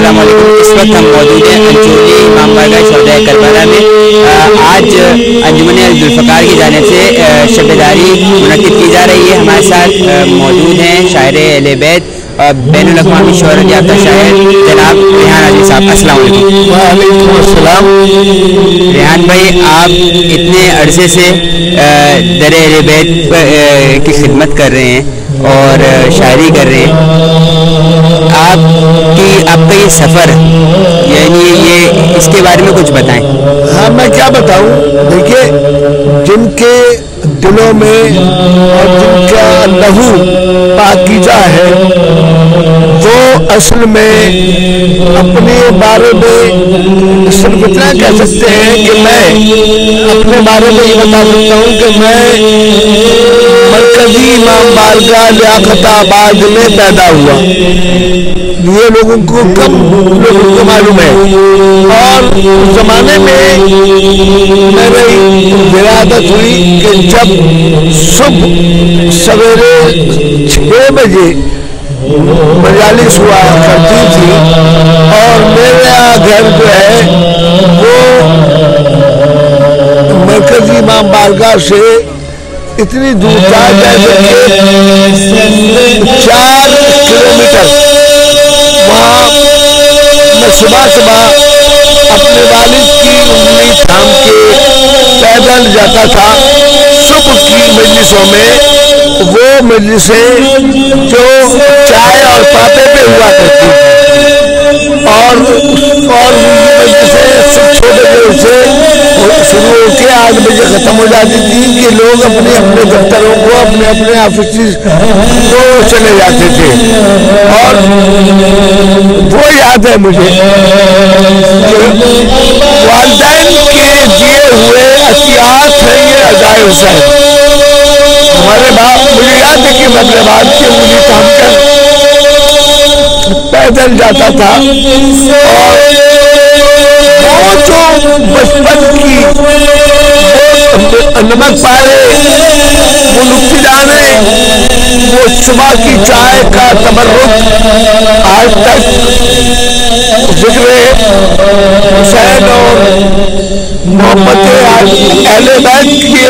अस्सलाम वालेकुम। इस वक्त हम मौजूद हैं अंचोली इमाम बारगाह शोहदाए करबला में। आज अंजुमन जुल्फ़कार की जानिब से शबेदारी मुनक्किद की जा रही है। हमारे साथ मौजूद हैं शायर अहले बैत बैनुल अक़वामी शोहरत याफ्ता शायर जनाब रेहान आदिल साहब। अस्सलाम वालेकुम। वालेकुम अस्सलाम। रेहान भाई, आप इतने अरसे से दर अहले बैत की खिदमत कर रहे हैं और शायरी कर रहे हैं। आपका ये सफ़र, यानी ये इसके बारे में कुछ बताएं। हाँ, मैं क्या बताऊं। देखिए, जिनके दिलों में और जिनका लहू पाकीज़ा है, वो असल में अपने बारे में सिर्फ इतना कह सकते हैं कि मैं अपने बारे में ये बता सकता हूँ कि मैं मरकजी इमाम बारगाह लियाकताबाद में पैदा हुआ। ये लोगों को कम लोगों को मालूम है। और उस जमाने में मेरी विरादत हुई कि जब सुबह सवेरे 6 बजे मजालिस हुआ करती थी और मेरा घर जो है वो मरकजी इमाम बारगाह से इतनी दूर था जैसे कि 4 किलोमीटर। वहाँ मैं सुबह अपने वालिद की उंगली थाम के पैदल जाता था। सुबह की मजलिसों में वो मजलिसें जो चाय और पापे पे हुआ करती थी और मजलिसें छोटे देर से शुरू होकर 8 बजे ख़त्म हो जाती थी कि लोग अपने अपने दफ्तरों को अपने अपने ऑफिस को चले जाते थे। और वो याद है मुझे वालिदैन के दिए हुए अतियात है ये अज़ाए हुसैन। हमारे बाप, मुझे याद है कि मैं अपने बाप की उंगली थाम कर पैदल जाता था और वो जो बचपन की नमक पारे, वो नुक्ती दाने, वो सुबह की चाय का तबर्रुक आज तक जिक्र हुसैन और मोहब्बत अहले बैत के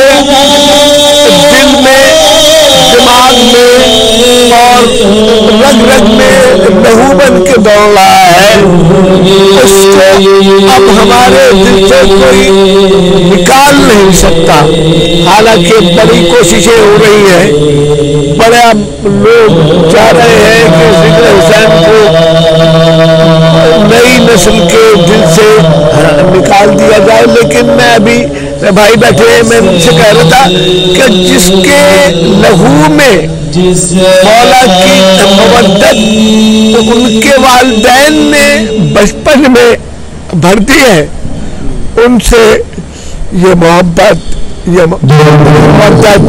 दिल में, दिमाग में और रग रग में लहू बन के दौड़ रहा है। उसको अब हमारे दिल से कोई निकाल नहीं सकता। हालांकि बड़ी कोशिशें हो रही हैं, बड़े अब लोग चाह रहे हैं कि जिक्र हुसैन को नई नस्ल के दिल से निकाल दिया जाए। लेकिन मैं अभी भाई बैठे हैं, मैं उनसे कह रहा था कि जिसके लहू में मौला की मवद्दत तो उनके वालिदैन ने बचपन में भर दी है, उनसे ये मोहब्बत, ये मवद्दत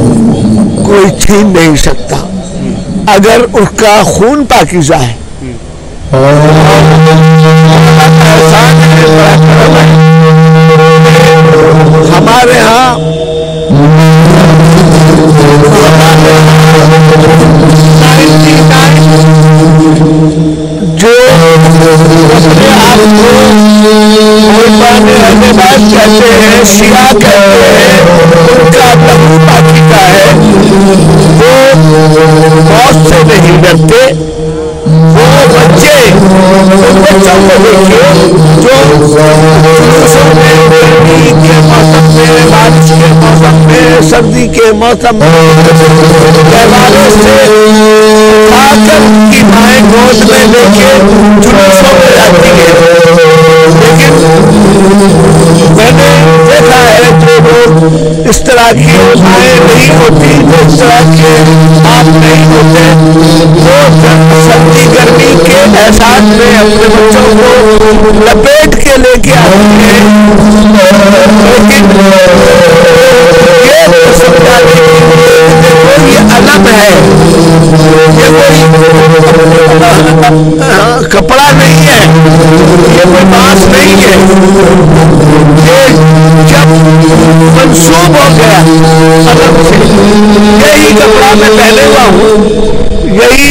कोई छीन नहीं सकता अगर उसका खून पाकीज़ा है। हमारे यहाँ जो अपने आप को अहले बैत कहते हैं, शिया कहते हैं, उनका लहू पाकीज़ा है। वो मौत से नहीं डरते। वो बच्चे, उन बच्चों को देखिए जो गर्मी के मौसम में, बारिश के मौसम में, सर्दी के मौसम में पैमाने से आकर की माएँ गोद में लेके जुलूसों में जाती है। लेकिन मैंने देखा है जो लोग इस तरह की माएँ नहीं होती, जो इस तरह के आप नहीं होते, वो सर्दी गर्मी के एहसास में अपने बच्चों को लपेट के लेके आते हैं। लेकिन ये समझाने के लिए देखो ये अलम है, ये कोई कपड़ा नहीं है, ये कोई बांस नहीं है। ये जब मंसूब हो गया अलम से, यही कपड़ा मैं पहने हुआ हूँ, यही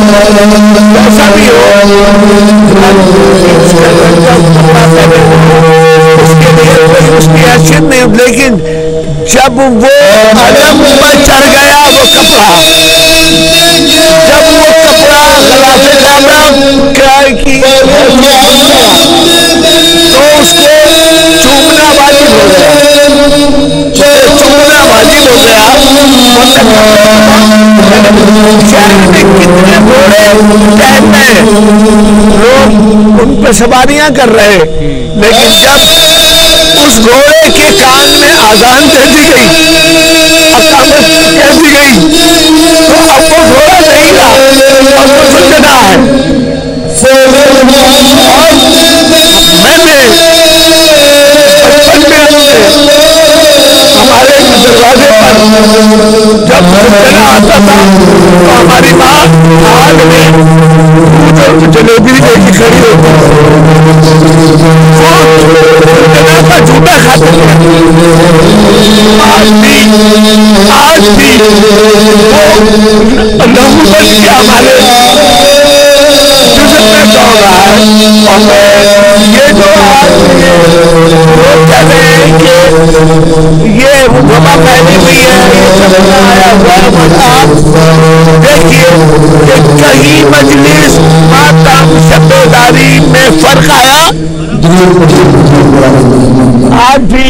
जैसा भी हो उसके लिए कोई उसकी हैसियत नहीं, लेकिन जब वो अलम पर चढ़ गया वो कपड़ा, जब वो कपड़ा खिलाफे कामरा क्या की तो उसको चूमना वाजिब हो गया, चूमना वाजिब हो गया। शहर में कितने घोड़े टहल रहे, लोग उन पर सवारियां कर रहे, लेकिन जब उस घोड़े के कान में आजान दे दी गई, अकामत कह दी गई, तो अब वो घोड़ा नहीं रहा, अब वो सुनना है। मैंने बचपन में हमारे दरवाजे पर जब सुनना आता था तो हमारी माँ आग में दूध और जलेबी लेके खड़ी होती, वो सुनना का झूठा खाते थे। आज भी वो लहू बन के हमारे जुस्म में दौड़ रहा है। और ये जो आज लोग कह रहे हैं कि ये वबा फैली हुई है, ये चलना आया हुआ है, मजा देखिए कि कहीं मजलिस मातम शब्दारी में फर्क आया। आज भी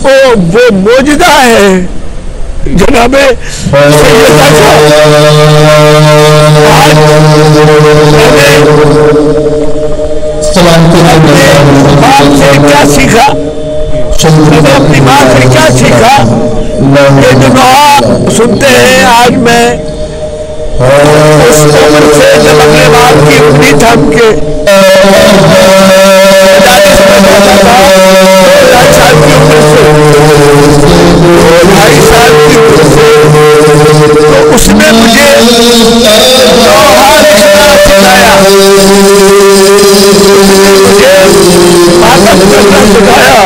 वो मौजूदा है जनाबे क्या सीखा, मैंने अपनी माँ से क्या सीखा, ये जो दुआ सुनते हैं आज मैं उस उम्र से जब अपने बाप की उंगली थम के 2.5 साल की उम्र से 2.5 साल की उम्र से, तो उसने मुझे लोहा लिखना सिखाया, मुझे ताकत करना सिखाया,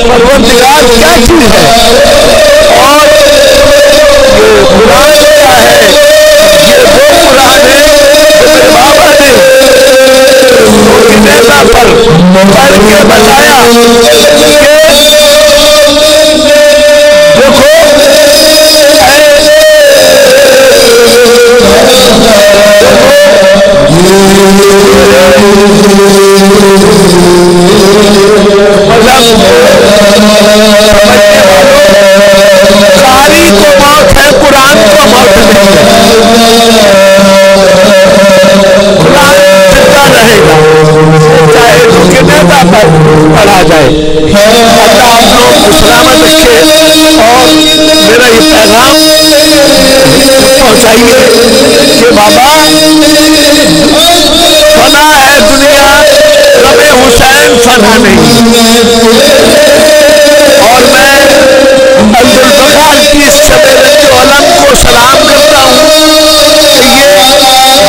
परवरदिगार क्या चीज है और ये कुरान क्या है। ये वो कुरान है जो मेरे बाबा ने नेता पर पढ़ के बताया कारी को मौत है, कुरान को मौत नहीं है। कुरान जिंदा रहेगा, चाहे रुके न जगह पर पढ़ा जाए। अल्लाह आप लोग को सलामत रखे और मेरा ये पैगाम पहुंचाइए कि बाबा फना है दुनिया, गमे हुसैन फना नहीं। और मैं अब्दुल बकार की इस शबे रद्द-ओ-अलम को सलाम करता हूँ कि ये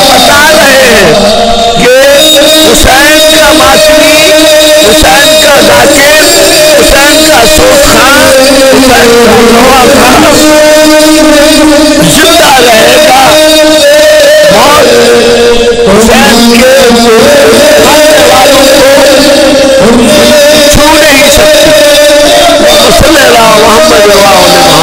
बता रहे हैं कि हुसैन का मातमी, हुसैन का जाकिर, हुसैन का सूद खान, हुसैन का नवा खान जिंदा रहेगा और हुसैन के मानने वालों को छू नहीं सकती। मोहम्मद बहुत शुक्रिया आपका।